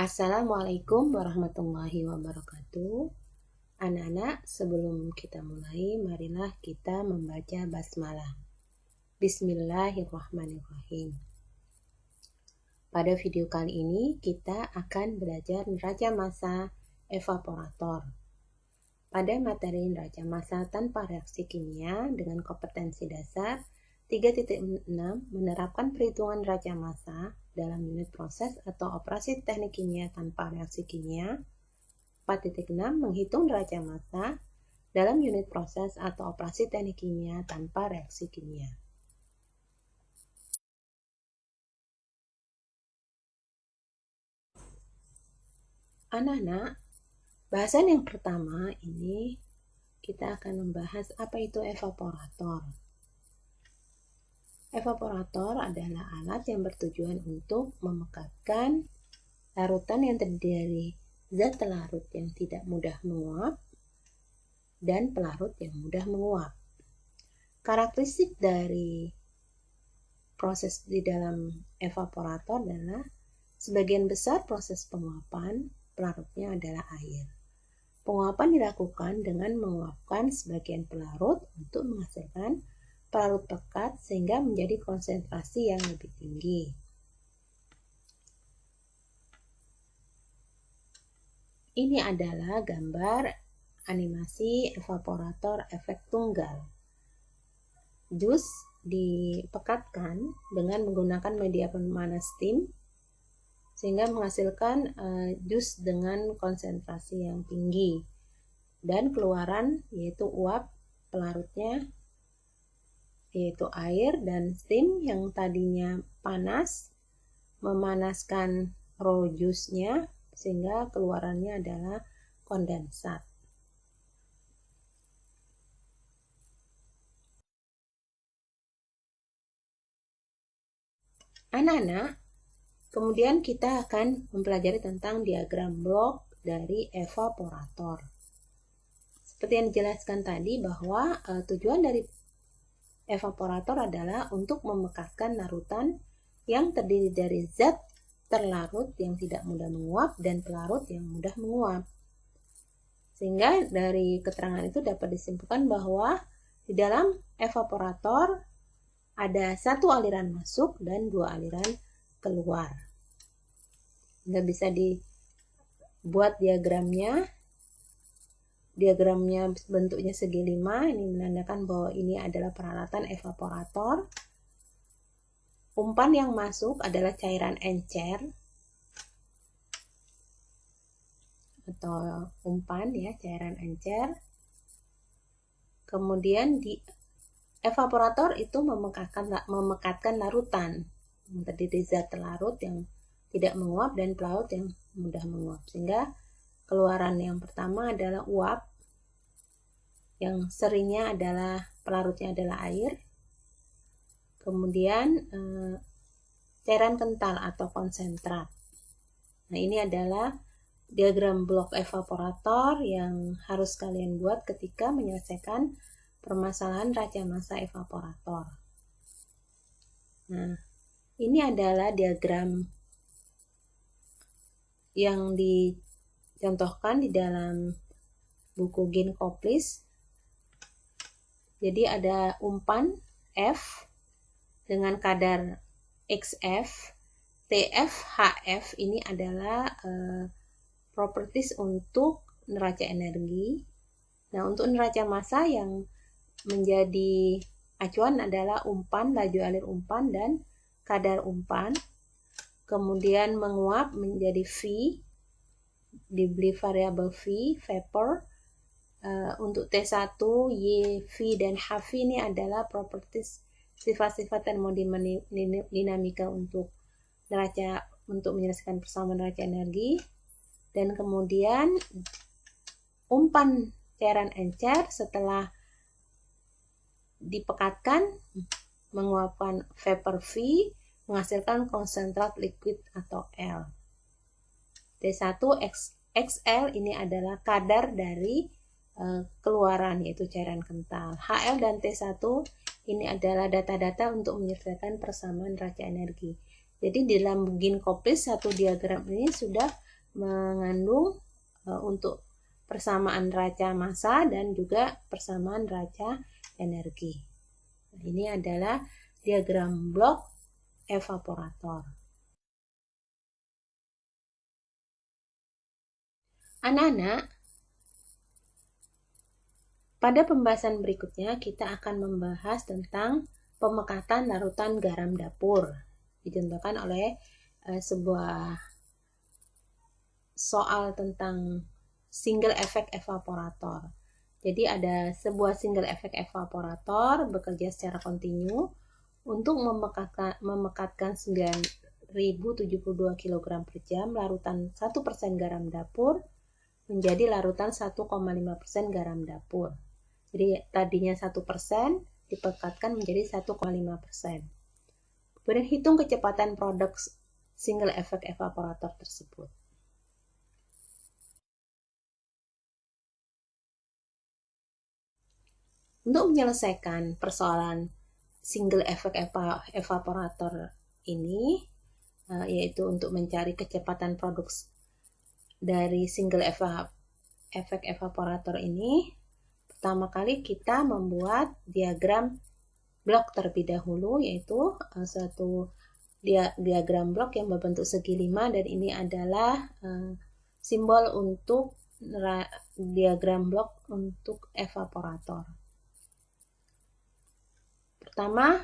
Assalamualaikum warahmatullahi wabarakatuh. Anak-anak, sebelum kita mulai, marilah kita membaca basmalah. Bismillahirrahmanirrahim. Pada video kali ini, kita akan belajar neraca massa evaporator. Pada materi neraca massa tanpa reaksi kimia dengan kompetensi dasar 3.6 menerapkan perhitungan neraca massa dalam unit proses atau operasi teknik kimia tanpa reaksi kimia. 4.6 menghitung neraca massa dalam unit proses atau operasi teknik kimia tanpa reaksi kimia. Anak-anak, bahasan yang pertama ini kita akan membahas apa itu evaporator. Evaporator adalah alat yang bertujuan untuk memekatkan larutan yang terdiri dari zat pelarut yang tidak mudah menguap dan pelarut yang mudah menguap. Karakteristik dari proses di dalam evaporator adalah sebagian besar proses penguapan pelarutnya adalah air. Penguapan dilakukan dengan menguapkan sebagian pelarut untuk menghasilkan pelarut pekat sehingga menjadi konsentrasi yang lebih tinggi. Ini adalah gambar animasi evaporator efek tunggal. Jus dipekatkan dengan menggunakan media pemanas steam sehingga menghasilkan jus dengan konsentrasi yang tinggi, dan keluaran yaitu uap pelarutnya yaitu air, dan steam yang tadinya panas memanaskan raw jusnya sehingga keluarannya adalah kondensat. Anak-anak, kemudian kita akan mempelajari tentang diagram blok dari evaporator. Seperti yang dijelaskan tadi bahwa tujuan dari evaporator adalah untuk memekatkan larutan yang terdiri dari zat terlarut yang tidak mudah menguap dan pelarut yang mudah menguap. Sehingga dari keterangan itu dapat disimpulkan bahwa di dalam evaporator ada satu aliran masuk dan dua aliran keluar. Nggak bisa dibuat diagramnya. Diagramnya bentuknya segi 5, ini menandakan bahwa ini adalah peralatan evaporator. Umpan yang masuk adalah cairan encer atau umpan ya, cairan encer. Kemudian di evaporator itu memekatkan larutan yang terdiri zat larut yang tidak menguap dan pelarut yang mudah menguap, sehingga keluaran yang pertama adalah uap yang seringnya adalah pelarutnya adalah air. Kemudian cairan kental atau konsentrat. Nah, ini adalah diagram blok evaporator yang harus kalian buat ketika menyelesaikan permasalahan neraca massa evaporator. Nah, ini adalah diagram yang dicontohkan di dalam buku Ginkoplis. Jadi ada umpan F dengan kadar XF, TF, HF ini adalah properties untuk neraca energi. Nah, untuk neraca massa yang menjadi acuan adalah umpan, laju alir umpan, dan kadar umpan. Kemudian menguap menjadi V, diberi variabel V, vapor. Untuk T1, Y, V, dan HV ini adalah properties sifat-sifat termodinamika untuk neraca, untuk menyelesaikan persamaan neraca energi. Dan kemudian umpan cairan encer setelah dipekatkan menguapkan vapor V menghasilkan konsentrat liquid atau L. T1 XL ini adalah kadar dari keluaran yaitu cairan kental. HL dan T1 ini adalah data-data untuk menyelesaikan persamaan neraca energi. Jadi di dalam Ginkoplis satu diagram ini sudah mengandung untuk persamaan neraca massa dan juga persamaan neraca energi. Nah, ini adalah diagram blok evaporator. Anak-anak, pada pembahasan berikutnya kita akan membahas tentang pemekatan larutan garam dapur. Dicontohkan oleh sebuah soal tentang single effect evaporator. Jadi ada sebuah single effect evaporator bekerja secara kontinu untuk memekatkan 9072 kg per jam larutan 1% garam dapur menjadi larutan 1,5% garam dapur. Jadi tadinya 1% dipekatkan menjadi 1,5%. Kemudian hitung kecepatan produk single effect evaporator tersebut. Untuk menyelesaikan persoalan single effect evaporator ini, yaitu untuk mencari kecepatan produk dari single effect evaporator ini, pertama kali kita membuat diagram blok terlebih dahulu, yaitu suatu diagram blok yang berbentuk segi 5, dan ini adalah simbol untuk diagram blok untuk evaporator. Pertama,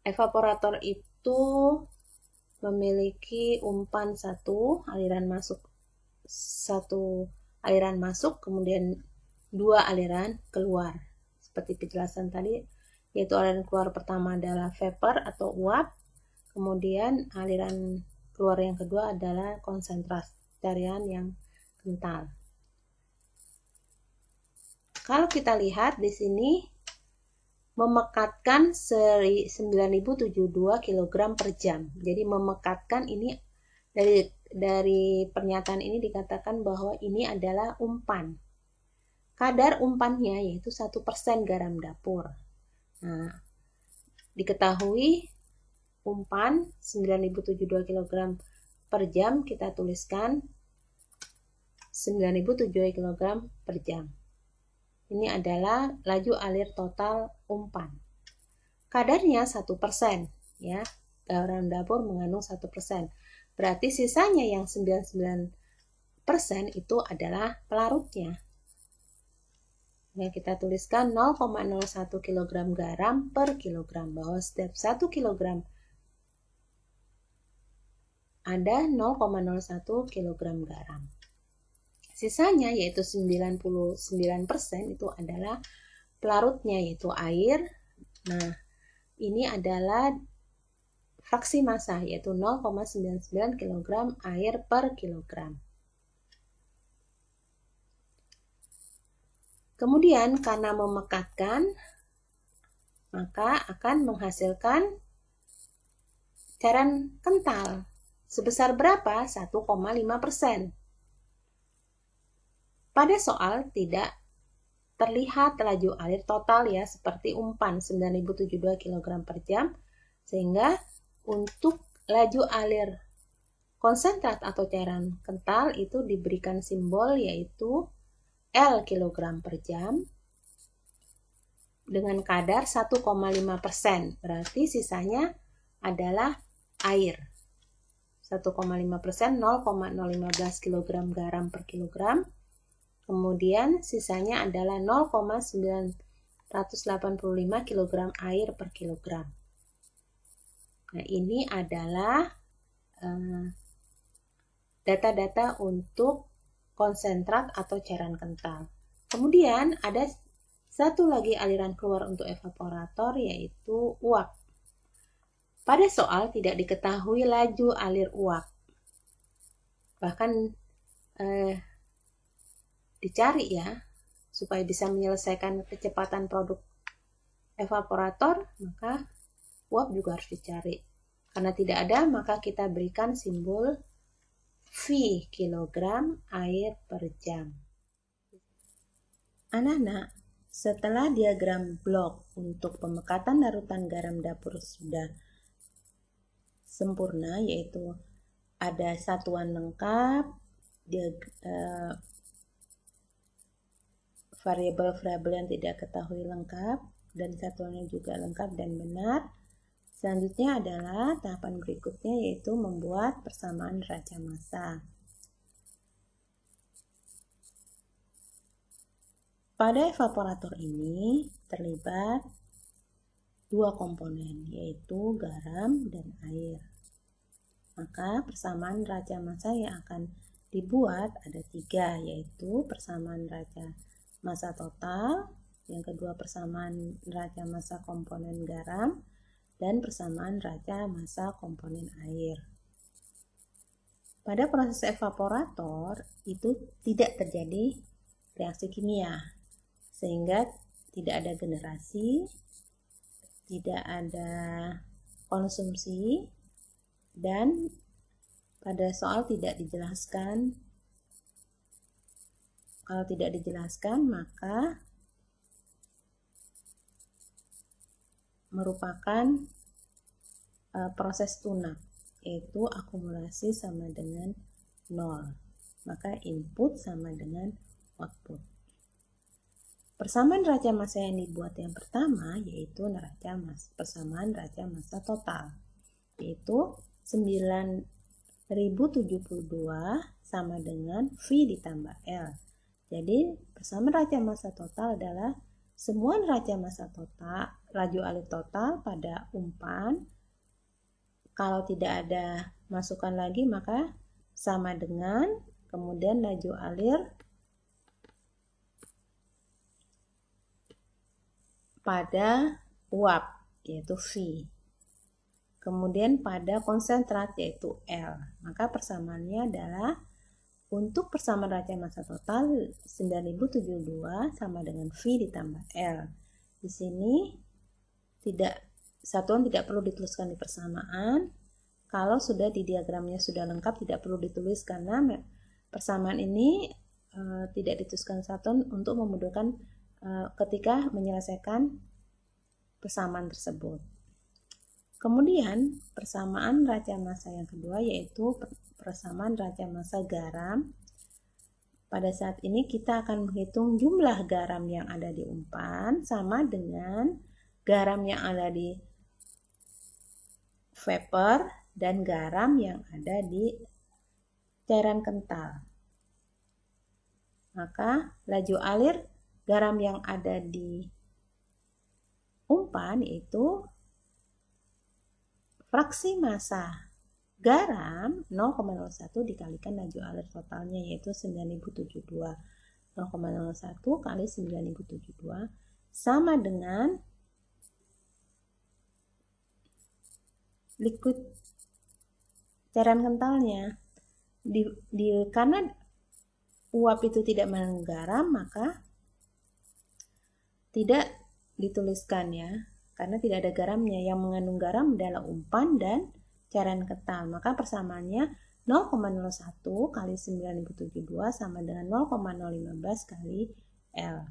evaporator itu memiliki umpan satu aliran masuk, kemudian 2 aliran keluar. Seperti penjelasan tadi, yaitu aliran keluar pertama adalah vapor atau uap, kemudian aliran keluar yang kedua adalah konsentrat cairan yang kental. Kalau kita lihat di sini, memekatkan 9072 kg per jam. Jadi memekatkan ini dari pernyataan ini dikatakan bahwa ini adalah umpan. Kadar umpannya yaitu 1% garam dapur. Nah, diketahui umpan 9072 kg per jam, kita tuliskan 9072 kg per jam. Ini adalah laju alir total umpan. Kadarnya 1%, ya. Garam dapur mengandung 1%. Berarti sisanya yang 99% itu adalah pelarutnya. Nah, kita tuliskan 0,01 kg garam per kilogram, bahwa setiap 1 kg ada 0,01 kg garam. Sisanya yaitu 99% itu adalah pelarutnya, yaitu air. Nah, ini adalah fraksi massa, yaitu 0,99 kg air per kilogram. Kemudian karena memekatkan, maka akan menghasilkan cairan kental. Sebesar berapa? 1,5%. Pada soal tidak terlihat laju alir total, ya, seperti umpan 9072 kg per jam, sehingga untuk laju alir konsentrat atau cairan kental itu diberikan simbol yaitu L kg per jam dengan kadar 1,5%. Berarti sisanya adalah air. 1,5% 0,015 kg garam per kilogram. Kemudian sisanya adalah 0,985 kg air per kilogram. Nah, ini adalah data-data untuk konsentrat atau cairan kental. Kemudian ada satu lagi aliran keluar untuk evaporator, yaitu uap. Pada soal tidak diketahui laju alir uap. Bahkan dicari, ya, supaya bisa menyelesaikan kecepatan produk evaporator, maka uap juga harus dicari. Karena tidak ada, maka kita berikan simbol V kilogram air per jam. Anak-anak, setelah diagram blok untuk pemekatan larutan garam dapur sudah sempurna, yaitu ada satuan lengkap, variabel-variabel yang tidak ketahui lengkap, dan satuannya juga lengkap dan benar. Selanjutnya adalah tahapan berikutnya, yaitu membuat persamaan neraca massa. Pada evaporator ini terlibat dua komponen, yaitu garam dan air. Maka persamaan neraca massa yang akan dibuat ada 3, yaitu persamaan neraca massa total, yang kedua persamaan neraca massa komponen garam, dan persamaan neraca massa komponen air. Pada proses evaporator itu tidak terjadi reaksi kimia, sehingga tidak ada generasi, tidak ada konsumsi, dan pada soal tidak dijelaskan. Kalau tidak dijelaskan, maka merupakan proses tunak, yaitu akumulasi sama dengan 0. Maka input sama dengan output. Persamaan neraca massa yang dibuat yang pertama yaitu persamaan neraca massa total, yaitu 9072 sama dengan V ditambah L. Jadi persamaan neraca massa total adalah semua neraca massa total, laju alir total pada umpan. Kalau tidak ada masukan lagi maka sama dengan kemudian laju alir pada uap yaitu V. Kemudian pada konsentrat yaitu L. Maka persamaannya adalah untuk persamaan neraca massa total 9072 sama dengan V ditambah L. Di sini satuan tidak perlu dituliskan di persamaan. Kalau sudah di diagramnya sudah lengkap tidak perlu ditulis, karena persamaan ini tidak dituliskan satuan untuk memudahkan ketika menyelesaikan persamaan tersebut. Kemudian persamaan neraca massa yang kedua yaitu persamaan neraca massa garam. Pada saat ini kita akan menghitung jumlah garam yang ada di umpan sama dengan garam yang ada di vapor dan garam yang ada di cairan kental. Maka laju alir garam yang ada di umpan itu fraksi massa garam 0,01 dikalikan laju alir totalnya yaitu 9072. 0,01 kali 9072 sama dengan liquid cairan kentalnya. Karena uap itu tidak mengandung garam, maka tidak dituliskan ya, karena tidak ada garamnya. Yang mengandung garam adalah umpan dan cairan kental. Maka persamaannya 0,01 kali 9072 sama dengan 0,015 kali L.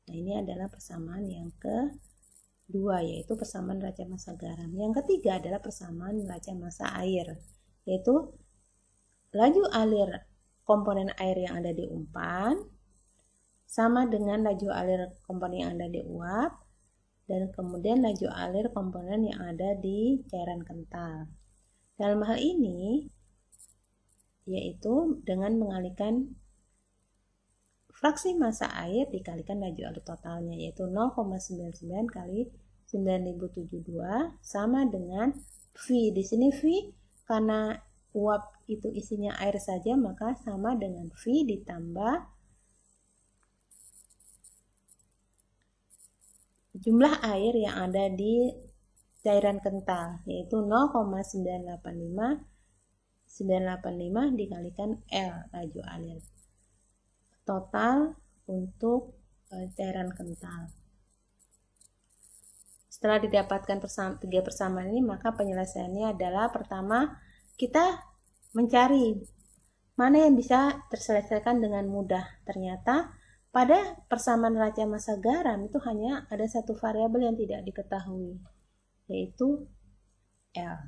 Nah, ini adalah persamaan yang kedua, yaitu persamaan neraca massa garam. Yang ketiga adalah persamaan neraca massa air, yaitu laju alir komponen air yang ada di umpan sama dengan laju alir komponen yang ada di uap, dan kemudian laju alir komponen yang ada di cairan kental. Dalam hal ini yaitu dengan mengalihkan fraksi massa air dikalikan laju alir totalnya, yaitu 0,99 kali 9072 sama dengan V. Di sini V karena uap itu isinya air saja, maka sama dengan V ditambah jumlah air yang ada di cairan kental, yaitu 0,985 dikalikan L laju alir total untuk cairan kental. Setelah didapatkan tiga persamaan ini, maka penyelesaiannya adalah pertama kita mencari mana yang bisa terselesaikan dengan mudah. Ternyata pada persamaan neraca massa garam itu hanya ada satu variabel yang tidak diketahui, yaitu L.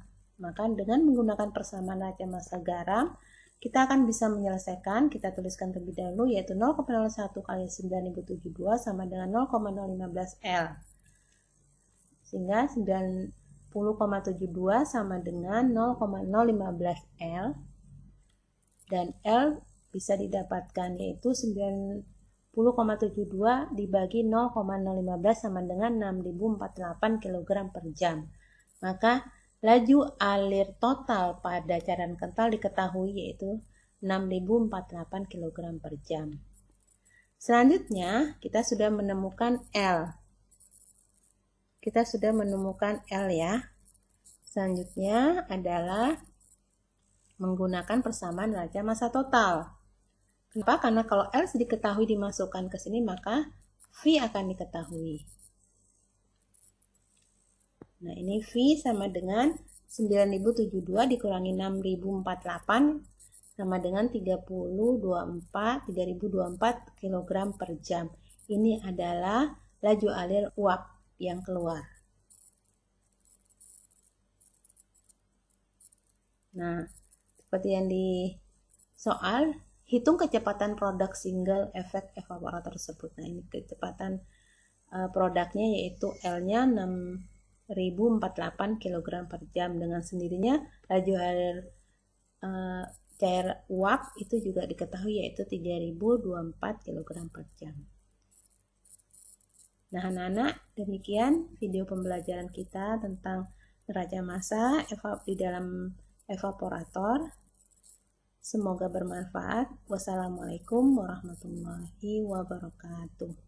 Maka dengan menggunakan persamaan neraca massa garam, kita akan bisa menyelesaikan. Kita tuliskan terlebih dahulu, yaitu 0,01 kali 9072 sama dengan 0,015 L. Sehingga 90,72 sama dengan 0,015 L. Dan L bisa didapatkan, yaitu 90,72 dibagi 0,015 sama dengan 6048 kg per jam. Maka laju alir total pada cairan kental diketahui, yaitu 6048 kg per jam. Selanjutnya, kita sudah menemukan L. Kita sudah menemukan L ya. Selanjutnya adalah menggunakan persamaan neraca massa total. Kenapa? Karena kalau L diketahui dimasukkan ke sini, maka V akan diketahui. Nah, ini V sama dengan 9072 dikurangi 6048 sama dengan 3024 kg per jam. Ini adalah laju alir uap yang keluar. Nah, seperti yang di soal, hitung kecepatan produk single efek evaporator tersebut. Nah, ini kecepatan produknya, yaitu L-nya 6048 kg per jam. Dengan sendirinya laju alir cair uap itu juga diketahui, yaitu 3024 kg per jam. Nah, anak-anak, demikian video pembelajaran kita tentang neraca massa di dalam evaporator. Semoga bermanfaat. Wassalamualaikum warahmatullahi wabarakatuh.